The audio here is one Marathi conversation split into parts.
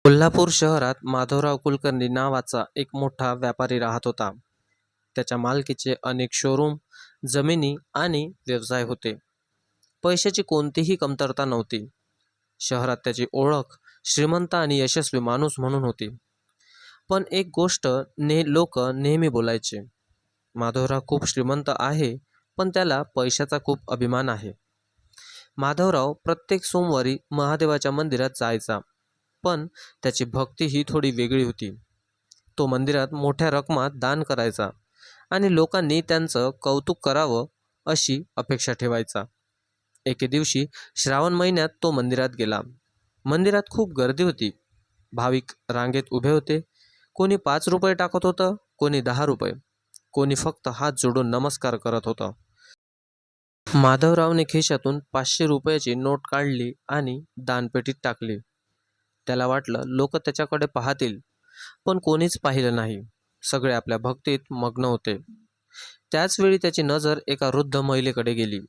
कोल्हापूर शहरात माधवराव कुलकर्णी नावाचा एक मोठा व्यापारी राहत होता. त्याच्या मालकीचे अनेक शोरूम, जमिनी आणि व्यवसाय होते. पैशाची कोणतीही कमतरता नव्हती. शहरात त्याची ओळख श्रीमंत आणि यशस्वी माणूस म्हणून होती. पण एक गोष्ट लोक नेहमी बोलायचे, माधवराव खूप श्रीमंत आहे, पण त्याला पैशाचा खूप अभिमान आहे. माधवराव प्रत्येक सोमवारी महादेवाच्या मंदिरात जायचा, पण त्याची भक्ती ही थोडी वेगळी होती. तो मंदिरात मोठ्या रकमात दान करायचा आणि लोकांनी त्यांचं कौतुक करावं अशी अपेक्षा ठेवायचा. एके दिवशी श्रावण महिन्यात तो मंदिरात गेला. मंदिरात खूप गर्दी होती. भाविक रांगेत उभे होते. कोणी 5 रुपये टाकत होतं, कोणी 10 रुपये, कोणी फक्त हात जोडून नमस्कार करत होतं. माधवरावने खिशातून 500 रुपयाची नोट काढली आणि दानपेटीत टाकली. त्याला वाटलं लोक त्याच्याकडे पाहतील, पण कोणीच पाहिलं नाही. सगळे आपल्या भक्तीत मग्न होते. त्याचवेळी त्याची नजर एका वृद्ध महिलेकडे गेली.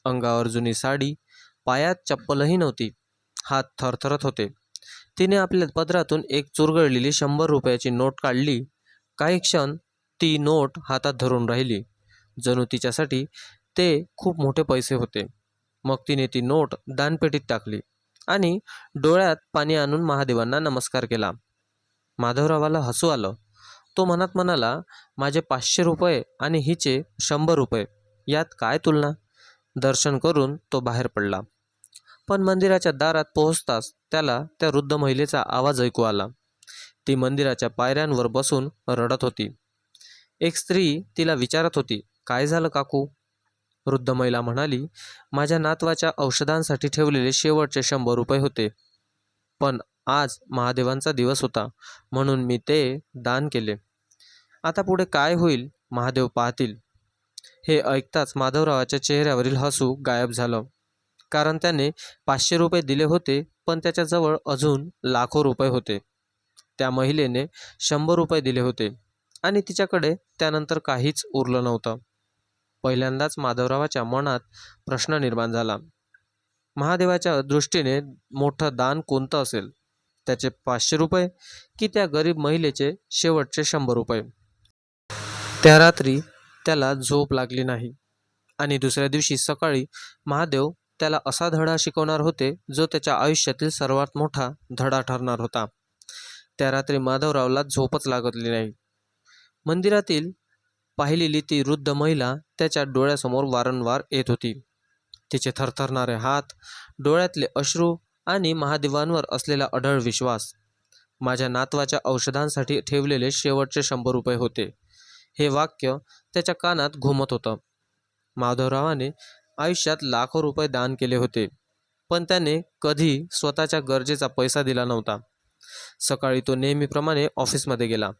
अंगावर जुनी साडी, पायात चप्पलही नव्हती, हात थरथरत होते. तिने आपल्या पदरातून एक चुरगळलेली 100 रुपयाची नोट काढली. काही क्षण ती नोट हातात धरून राहिली, जणू तिच्यासाठी ते खूप मोठे पैसे होते. मग तिने ती नोट दानपेटीत टाकली आणि डोळ्यात पाणी आणून महादेवांना नमस्कार केला. माधवरावाला हसू आलं. तो मनात म्हणाला, माझे 500 रुपये आणि हिचे 100 रुपये, यात काय तुलना. दर्शन करून तो बाहेर पडला. पण मंदिराच्या दारात पोहोचताच त्याला त्या वृद्ध महिलेचा आवाज ऐकू आला. ती मंदिराच्या पायऱ्यांवर बसून रडत होती. एक स्त्री तिला विचारत होती, काय झालं काकू? वृद्ध महिला म्हणाली, माझ्या नातवाच्या औषधांसाठी ठेवलेले शेवटचे 100 रुपये होते, पण आज महादेवांचा दिवस होता म्हणून मी ते दान केले. आता पुढे काय होईल महादेव पाहतील. हे ऐकताच माधवरावाच्या चेहऱ्यावरील हसू गायब झालं. कारण त्याने 500 रुपये दिले होते, पण त्याच्याजवळ अजून लाखो रुपये होते. त्या महिलेने 100 रुपये दिले होते आणि तिच्याकडे त्यानंतर काहीच उरलं नव्हतं. पहिल्यांदाच माधवरावाच्या मनात प्रश्न निर्माण झाला, महादेवाच्या दृष्टीने मोठं दान कोणतं असेल, त्याचे 500 रुपये की त्या गरीब महिलेचे शेवटचे 100 रुपये? त्या रात्री त्याला झोप लागली नाही आणि दुसऱ्या दिवशी सकाळी महादेव त्याला असा धडा शिकवणार होते जो त्याच्या आयुष्यातील सर्वात मोठा धडा ठरणार होता. त्या रात्री माधवरावला झोपच लागली नाही. मंदिरातील पाहिलेली ती वृद्ध महिला त्याच्या डोळ्यासमोर वारंवार येत होती. तिचे थरथरणारे हात, डोळ्यातले अश्रू आणि महादेवांवर असलेला अढळ विश्वास. माझ्या नातवाच्या औषधांसाठी ठेवलेले शेवटचे 100 रुपये होते, हे वाक्य त्याच्या कानात घुमत होतं. माधवरावाने आयुष्यात लाखो रुपये दान केले होते, पण त्याने कधी स्वतःच्या गरजेचा पैसा दिला नव्हता. सकाळी तो नेहमीप्रमाणे ऑफिसमध्ये गेला.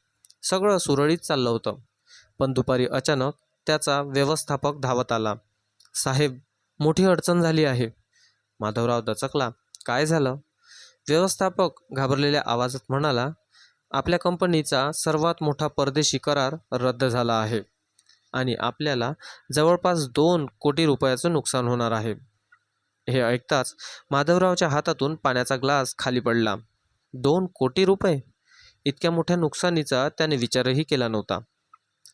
सगळं सुरळीत चाललं होतं. पण दुपारी अचानक त्याचा व्यवस्थापक धावत आला. साहेब, मोठी अडचण झाली आहे. माधवराव दचकला. काय झालं? व्यवस्थापक घाबरलेल्या आवाजात म्हणाला, आपल्या कंपनीचा सर्वात मोठा परदेशी करार रद्द झाला आहे आणि आपल्याला जवळपास 2 कोटी रुपयाचं नुकसान होणार आहे. हे ऐकताच माधवरावच्या हातातून पाण्याचा ग्लास खाली पडला. 2 कोटी रुपये? इतक्या मोठ्या नुकसानीचा त्याने विचारही केला नव्हता.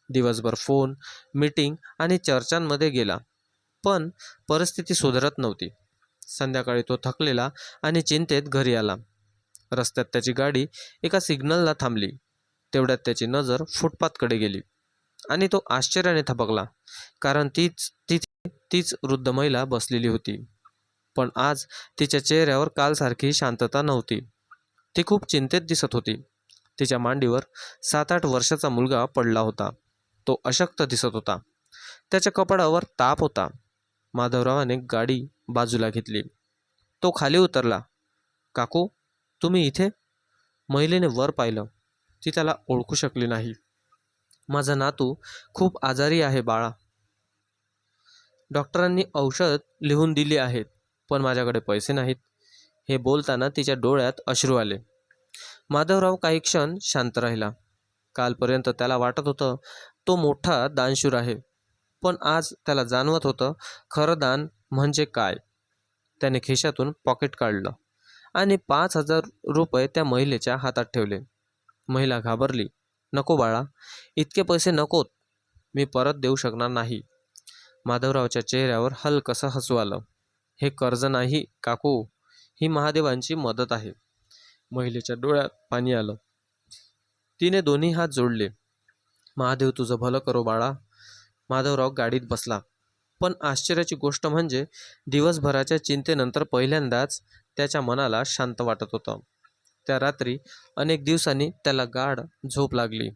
दिवसभर फोन, मीटिंग आणि चर्चांमध्ये गेला, पण परिस्थिती सुधारत नव्हती. संध्याकाळी तो थकलेला आणि चिंतेत घरी आला. रस्त्यात त्याची गाडी एका सिग्नलला थांबली. तेवढ्यात त्याची नजर फुटपाथकडे गेली आणि तो आश्चर्याने थबकला, कारण तीच वृद्ध महिला बसलेली होती. पण आज तिच्या चेहऱ्यावर कालसारखी शांतता नव्हती. ती खूप चिंतेत दिसत होती. तिच्या मांडीवर 7-8 वर्षाचा मुलगा पडला होता. तो अशक्त दिसत होता. त्याच्या कपाळावर ताप होता. माधवरावाने गाडी बाजूला घेतली. तो खाली उतरला. काकू, तुम्ही इथे? महिलेने वर पाहिलं. ती त्याला ओळखू शकली नाही. माझा नातू खूप आजारी आहे बाळा. डॉक्टरांनी औषध लिहून दिली आहेत, पण माझ्याकडे पैसे नाहीत. हे बोलताना तिच्या डोळ्यात अश्रू आले. माधवराव काही क्षण शांत राहिला. कालपर्यंत त्याला वाटत होतं तो मोठा दानशूर आहे, पण आज त्याला जाणवत होतं खरं दान म्हणजे काय. त्याने खिशातून पॉकेट काढलं आणि 5,000 रुपये त्या महिलेच्या हातात ठेवले. महिला घाबरली. नको बाळा, इतके पैसे नकोत, मी परत देऊ शकणार नाही. माधवरावच्या चेहऱ्यावर हलकसं हसू आलं. हे कर्ज नाही काकू, ही महादेवांची मदत आहे. महिलेच्या डोळ्यात पाणी आलं. तिने दोन्ही हात जोडले. महादेव तुझं भलं करो बाळा. माधवराव गाडीत बसला. पण आश्चर्याची गोष्ट म्हणजे दिवसभराच्या चिंतेनंतर पहिल्यांदाच त्याच्या मनाला शांत वाटत होतं. त्या रात्री अनेक दिवसांनी त्याला गाढ झोप लागली.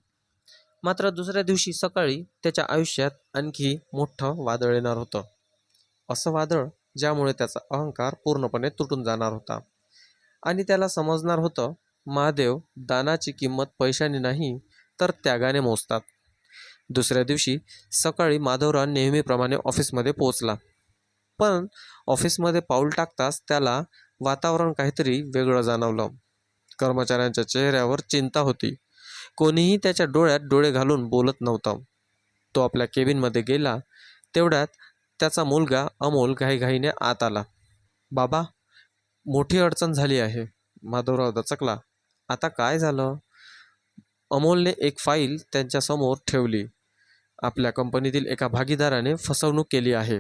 मात्र दुसऱ्या दिवशी सकाळी त्याच्या आयुष्यात आणखी मोठं वादळ येणार होतं. असं वादळ ज्यामुळे त्याचा अहंकार पूर्णपणे तुटून जाणार होता आणि त्याला समजणार होतं महादेव दानाची किंमत पैशाने नाही तर त्यागाने मोजतात. दुसऱ्या दिवशी सकाळी माधवराव नेहमीप्रमाणे ऑफिसमध्ये पोहोचला. पण ऑफिसमध्ये पाऊल टाकताच त्याला वातावरण काहीतरी वेगळं जाणवलं. कर्मचाऱ्यांच्या चेहऱ्यावर चिंता होती. कोणीही त्याच्या डोळ्यात डोळे घालून बोलत नव्हतं. तो आपल्या केबिनमध्ये गेला. तेवढ्यात त्याचा मुलगा अमोल घाईघाईने आत आला. बाबा, मोठी अडचण झाली आहे. माधवराव दचकला. आता काय झालं? अमोलने एक फाईल त्यांच्यासमोर ठेवली. आपल्या कंपनीतील एका भागीदाराने फसवणूक केली आहे.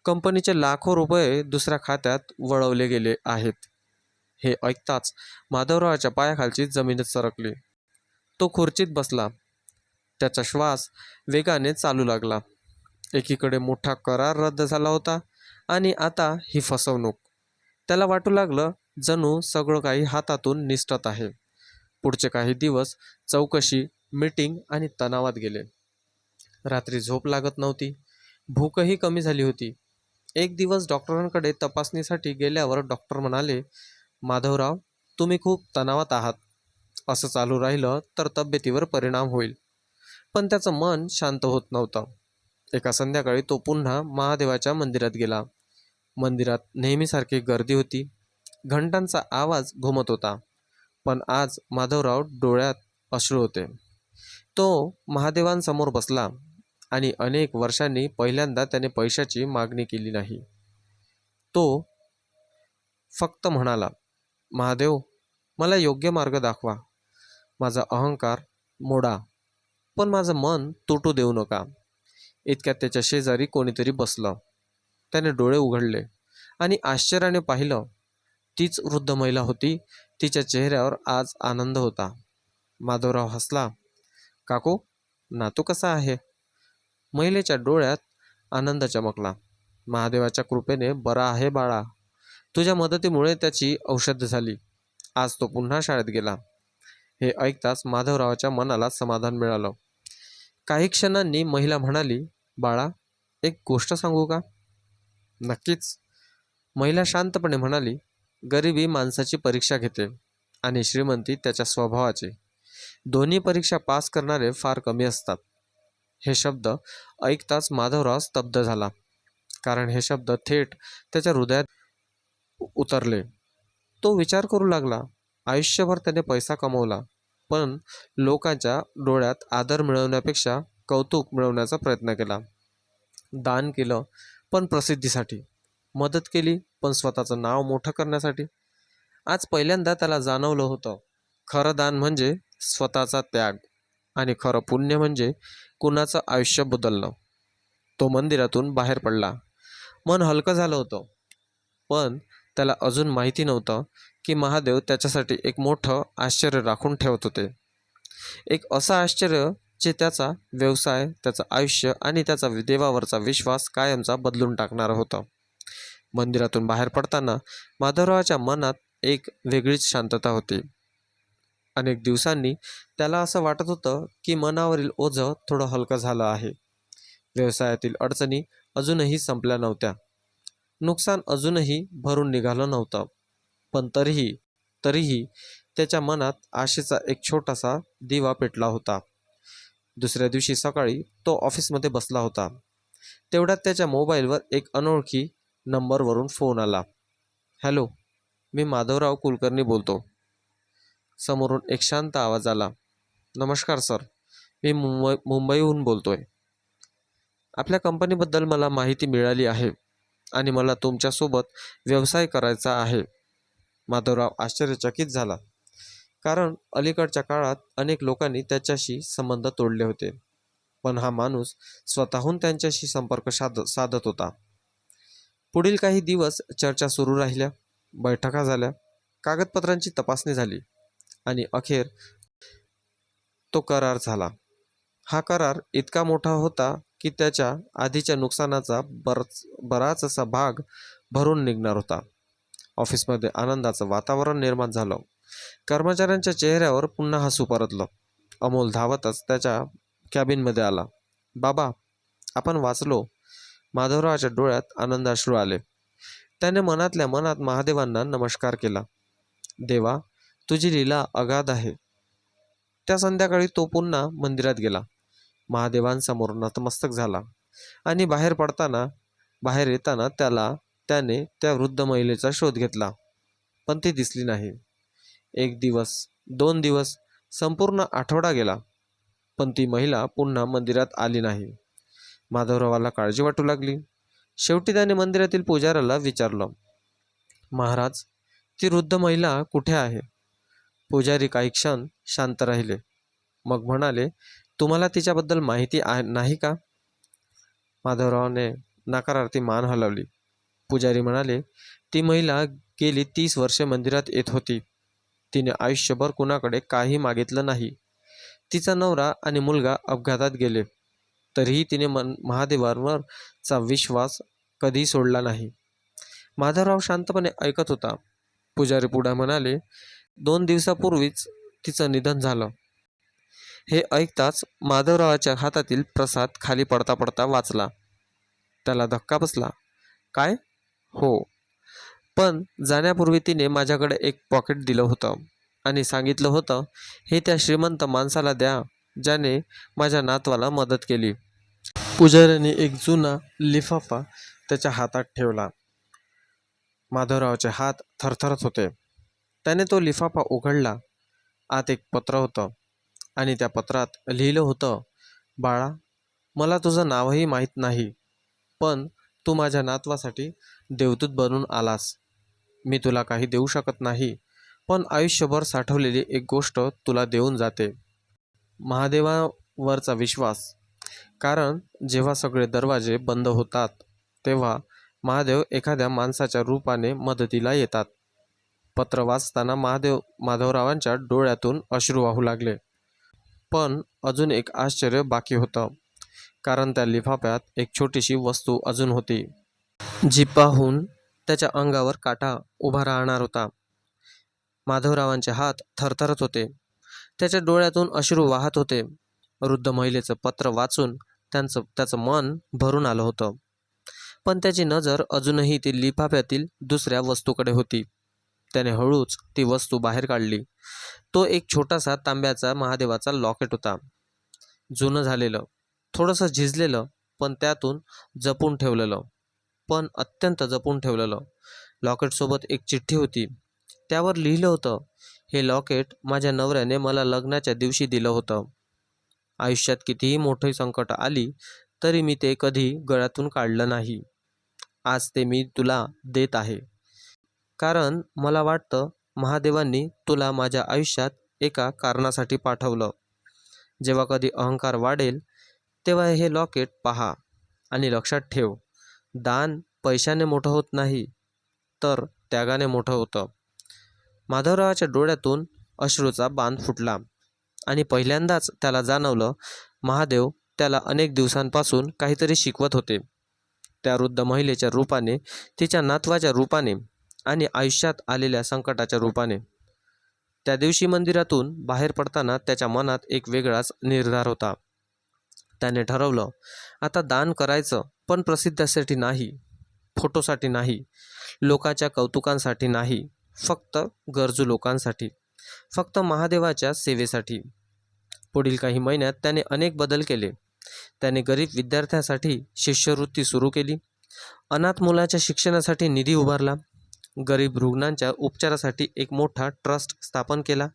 कंपनीचे लाखो रुपये दुसऱ्या खात्यात वळवले गेले आहेत. हे ऐकताच माधवरावाच्या पायाखालची जमीनच सरकली. तो खुर्चीत बसला. त्याचा श्वास वेगाने चालू लागला. एकीकडे मोठा करार रद्द झाला होता आणि आता ही फसवणूक. त्याला वाटू लागलं जणू सगळं काही हातातून निसटत आहे. पुढचे काही दिवस चौकशी, मीटिंग आणि तणावात गेले. रात्री झोप लागत नव्हती. भूकही कमी झाली होती. एक दिवस डॉक्टरांकडे तपासणीसाठी गेल्यावर डॉक्टर म्हणाले, माधवराव, तुम्ही खूप तणावात आहात. असं चालू राहिलं तर तब्येतीवर परिणाम होईल. पण त्याचं मन शांत होत नव्हतं. एका संध्याकाळी तो पुन्हा महादेवाच्या मंदिरात गेला. मंदिरात नेहमीसारखी गर्दी होती. घंटांचा आवाज घुमत होता. पण आज माधवराव डोळ्यात अश्रू होते. तो महादेवांसमोर बसला आणि अनेक वर्षांनी पहिल्यांदा त्याने पैशाची मागणी केली नाही. तो फक्त म्हणाला, महादेव, मला योग्य मार्ग दाखवा. माझा अहंकार मोडा, पण माझं मन तुटू देऊ नका. इतक्यात त्याच्या शेजारी कोणीतरी बसलं. त्याने डोळे उघडले आणि आश्चर्याने पाहिलं. तीच वृद्ध महिला होती. तिच्या चेहऱ्यावर आज आनंद होता. माधवराव हसला. काकू, नातू कसा आहे? महिलेच्या डोळ्यात आनंद चमकला. महादेवाच्या कृपेने बरा आहे बाळा. तुझ्या मदतीमुळे त्याची औषध झाली. आज तो पुन्हा शाळेत गेला. हे ऐकताच माधवरावाच्या मनाला समाधान मिळालं. काही क्षणांनी महिला म्हणाली, बाळा, एक गोष्ट सांगू का? नक्कीच. महिला शांतपणे म्हणाली, गरिबी माणसाची परीक्षा घेते आणि श्रीमंती त्याच्या स्वभावाची. दोन्ही परीक्षा पास करणारे फार कमी असतात. हे शब्द ऐकताच माधवराव स्तब्ध झाला. कारण हे शब्द थेट त्याच्या हृदयात उतरले. तो विचार करू लागला. आयुष्यभर त्याने पैसा कमवला, पण लोकांच्या डोळ्यात आदर मिळवण्यापेक्षा कौतुक मिळवण्याचा प्रयत्न केला. दान केलं, पण प्रसिद्धीसाठी. मदत केली, पण स्वतःचं नाव मोठं करण्यासाठी. आज पहिल्यांदा त्याला जाणवलं होतं, खरं दान म्हणजे स्वतःचा त्याग आणि खरं पुण्य म्हणजे कुणाचं आयुष्य बदलणं. तो मंदिरातून बाहेर पडला. मन हलकं झालं होतं. पण त्याला अजून माहिती नव्हतं की महादेव त्याच्यासाठी एक मोठं आश्चर्य राखून ठेवत होते. एक असं आश्चर्य जे त्याचा व्यवसाय, त्याचं आयुष्य आणि त्याचा देवावरचा विश्वास कायमचा बदलून टाकणार होतं. मंदिरातून बाहेर पडताना माधवरावाच्या मनात एक वेगळीच शांतता होती. अनेक दिवसांनी त्याला असं वाटत होतं की मनावरील ओझं थोडं हलकं झालं आहे. व्यवसायातील अडचणी अजूनही संपल्या नव्हत्या. नुकसान अजूनही भरून निघालं नव्हतं. पण तरीही त्याच्या मनात आशेचा एक छोटासा दिवा पेटला होता. दुसऱ्या दिवशी सकाळी तो ऑफिसमध्ये बसला होता. तेवढ्यात त्याच्या मोबाईलवर एक अनोळखी नंबरवरून फोन आला. हॅलो, मी माधवराव कुलकर्णी बोलतो. समोरून एक शांत आवाज आला. नमस्कार सर, मी मुंबईहून बोलतोय. आपल्या कंपनीबद्दल मला माहिती मिळाली आहे आणि मला तुमच्यासोबत व्यवसाय करायचा आहे. माधवराव आश्चर्यचकित झाला, कारण अलीकडच्या काळात अनेक लोकांनी त्याच्याशी संबंध तोडले होते, पण हा माणूस स्वतःहून त्यांच्याशी संपर्क साधत होता. पुढील काही दिवस चर्चा सुरू राहिल्या, बैठका झाल्या, कागदपत्रांची तपासणी झाली आणि अखेर तो करार झाला. हा करार इतका मोठा होता की त्याच्या आधीच्या नुकसानाचा बराचसा भाग भरून निघणार होता. ऑफिसमध्ये आनंदाचं वातावरण निर्माण झालं. कर्मचाऱ्यांच्या चेहऱ्यावर पुन्हा हसू परतलं. अमोल धावतच त्याच्या कॅबिनमध्ये आला. बाबा, आपण वाचलो. माधवरावाच्या डोळ्यात आनंदाश्रू आले. त्याने मनातल्या मनात महादेवांना नमस्कार केला. देवा, तुझी लीला अगाध आहे. त्या संध्याकाळी तो पुन्हा मंदिरात गेला. महादेवांसमोर नतमस्तक झाला आणि बाहेर येताना त्याने त्या वृद्ध महिलेचा शोध घेतला, पण ती दिसली नाही. 1 दिवस, 2 दिवस, संपूर्ण आठवडा गेला, पण ती महिला पुन्हा मंदिरात आली नाही. माधवरावाला काळजी वाटू लागली. शेवटी त्याने मंदिरातील पुजाऱ्याला विचारलं, महाराज, ती वृद्ध महिला कुठे आहे? पुजारी काही क्षण शांत राहिले, मग म्हणाले, तुम्हाला तिच्याबद्दल माहिती नाही का? माधवरावने नकारार्थी मान हलवली. पुजारी म्हणाले, ती महिला गेली 30 वर्षे मंदिरात येत होती. तिने आयुष्यभर कुणाकडे काही मागितलं नाही. तिचा नवरा आणि मुलगा अपघातात गेले, तरीही तिने महादेवांवरचा विश्वास कधी सोडला नाही. माधवराव शांतपणे ऐकत होता. पुजारी पुढे म्हणाले, 2 दिवसापूर्वीच तिचं निधन झालं. हे ऐकताच माधवरावाच्या हातातील प्रसाद खाली पडता पडता वाचला. त्याला धक्का बसला. काय? हो, पण जाण्यापूर्वी तिने माझ्याकडे एक पॉकेट दिलं होतं आणि सांगितलं होतं, हे त्या श्रीमंत माणसाला द्या ज्याने माझ्या नातवाला मदत केली. पुजाऱ्याने एक जुना लिफाफा त्याच्या हातात ठेवला. माधवरावचे हात थरथरत होते. त्याने तो लिफाफा उघडला. आत एक पत्र होतं आणि त्या पत्रात लिहिलं होतं, बाळा, मला तुझं नावही माहीत नाही, पण तू माझ्या नातवासाठी देवदूत बनून आलास. मी तुला काही देऊ शकत नाही, पण आयुष्यभर साठवलेली एक गोष्ट तुला देऊन जाते, महादेवावरचा विश्वास. कारण जेव्हा सगळे दरवाजे बंद होतात, तेव्हा महादेव एखाद्या माणसाच्या रूपाने मदतीला येतात. पत्र वाचताना माधवरावांच्या डोळ्यातून अश्रू वाहू लागले. पण अजून एक आश्चर्य बाकी होतं, कारण त्या लिफाफ्यात एक छोटीशी वस्तू अजून होती, जी पाहून त्याच्या अंगावर काटा उभा राहणार होता. माधवरावांचे हात थरथरत होते. त्याच्या डोळ्यातून अश्रू वाहत होते. वृद्ध महिलेचं पत्र वाचून त्याचं मन भरून आलं होतं, पण त्याची नजर अजूनही ती लिफाफ्यातील दुसऱ्या वस्तूकडे होती. त्याने हळूच ती वस्तू बाहेर काढली. तो एक छोटासा तांब्याचा महादेवाचा लॉकेट होता. जुनं झालेलं, थोडंसं झिजलेलं, पण त्यातून जपून ठेवलेलं, पण अत्यंत जपून ठेवलेलं. लॉकेटसोबत एक चिठ्ठी होती. त्यावर लिहिलं होतं, हे लॉकेट माझ्या नवऱ्याने मला लग्नाच्या दिवशी दिलं होतं. आयुष्यात कितीही मोठी संकट आली तरी मी ते कधी गळ्यातून काढलं नाही. आज ते मी तुला देत आहे, कारण मला वाटतं महादेवांनी तुला माझ्या आयुष्यात एका कारणासाठी पाठवलं. जेव्हा कधी अहंकार वाढेल तेव्हा हे लॉकेट पहा आणि लक्षात ठेव, दान पैशाने मोठं होत नाही, तर त्यागाने मोठं होतं. माधवरावाच्या डोळ्यातून अश्रूचा बांध फुटला आणि पहिल्यांदाच त्याला जाणवलं, महादेव त्याला अनेक दिवसांपासून काहीतरी शिकवत होते. त्या वृद्ध महिलेच्या रूपाने, तिच्या नातवाच्या रूपाने आणि आयुष्यात आलेल्या संकटाच्या रूपाने. त्या दिवशी मंदिरातून बाहेर पडताना त्याच्या मनात एक वेगळाच निर्धार होता. त्याने ठरवलं, आता दान करायचं, पण प्रसिद्धीसाठी नाही, फोटोसाठी नाही, लोकांच्या कौतुकांसाठी नाही, फक्त गरजू लोकांसाठी, फक्त महादेवाच्या सेवेसाठी. पुढील काही महिन्यात त्याने अनेक बदल केले. त्याने गरीब विद्यार्थ्यांसाठी शिष्यवृत्ती सुरू केली, अनाथ मुलाच्या शिक्षणासाठी निधी उभारला, गरीब रुग्णांच्या उपचारासाठी एक मोठा ट्रस्ट स्थापन केला.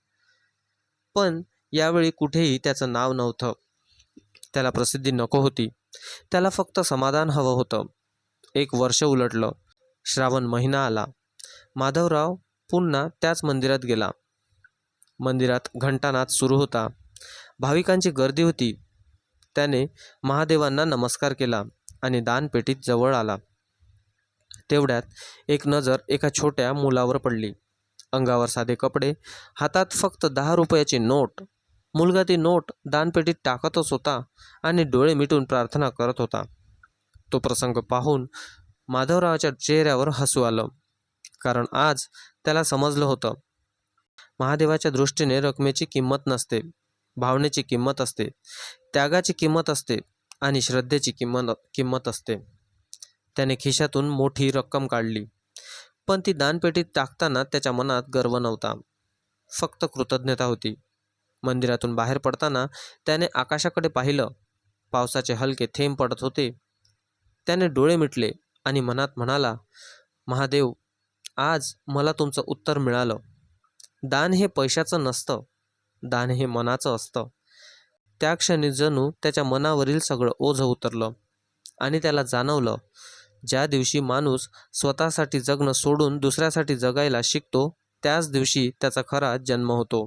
पण यावेळी कुठेही त्याचं नाव नव्हतं. त्याला प्रसिद्धी नको होती, त्याला फक्त समाधान हवं होतं. 1 वर्ष उलटलं. श्रावण महिना आला. माधवराव पुन्हा त्याच मंदिरात गेला. मंदिरात घंटानाद सुरू होता. भाविकांची गर्दी होती. त्याने महादेवांना नमस्कार केला आणि दानपेटीत जवळ आला. तेवढ्यात एक नजर एका छोट्या मुलावर पडली. अंगावर साधे कपडे, हातात फक्त 10 रुपयाची नोट. मुलगा ती नोट दानपेटीत टाकतच होता आणि डोळे मिटून प्रार्थना करत होता. तो प्रसंग पाहून माधवरावाच्या चेहऱ्यावर हसू आलं, कारण आज त्याला समजलं होतं, महादेवाच्या दृष्टीने रकमेची किंमत नसते, भावनेची किंमत असते, त्यागाची किंमत असते आणि श्रद्धेची किंमत असते. त्याने खिशातून मोठी रक्कम काढली, पण ती दानपेटीत टाकताना त्याच्या मनात गर्व नव्हता, फक्त कृतज्ञता होती. मंदिरातून बाहेर पडताना त्याने आकाशाकडे पाहिलं. पावसाचे हलके थेंब पडत होते. त्याने डोळे मिटले आणि मनात म्हणाला, महादेव, आज मला तुमचं उत्तर मिळालं. दान हे पैशाचं नसतं, दान हे मनाचं असतं. त्या क्षणी जणू त्याच्या मनावरील सगळं ओझं उतरलं आणि त्याला जाणवलं, ज्या दिवशी माणूस स्वतःसाठी जगणं सोडून दुसऱ्यासाठी जगायला शिकतो, त्याच दिवशी त्याचा खरा जन्म होतो.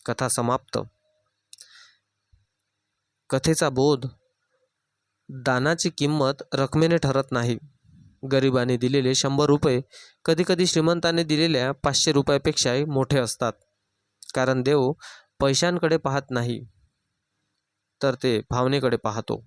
कथा समाप्त. कथेचा बोध: दानाची किंमत रकमेने ठरत नाही. गरिबाने दिलेले 100 रुपये कधीकधी श्रीमंताने दिलेल्या 500 रुपयापेक्षाही मोठे असतात. कारण देव पैशांकडे पाहत नाही, तर ते भावनेकडे पाहतो.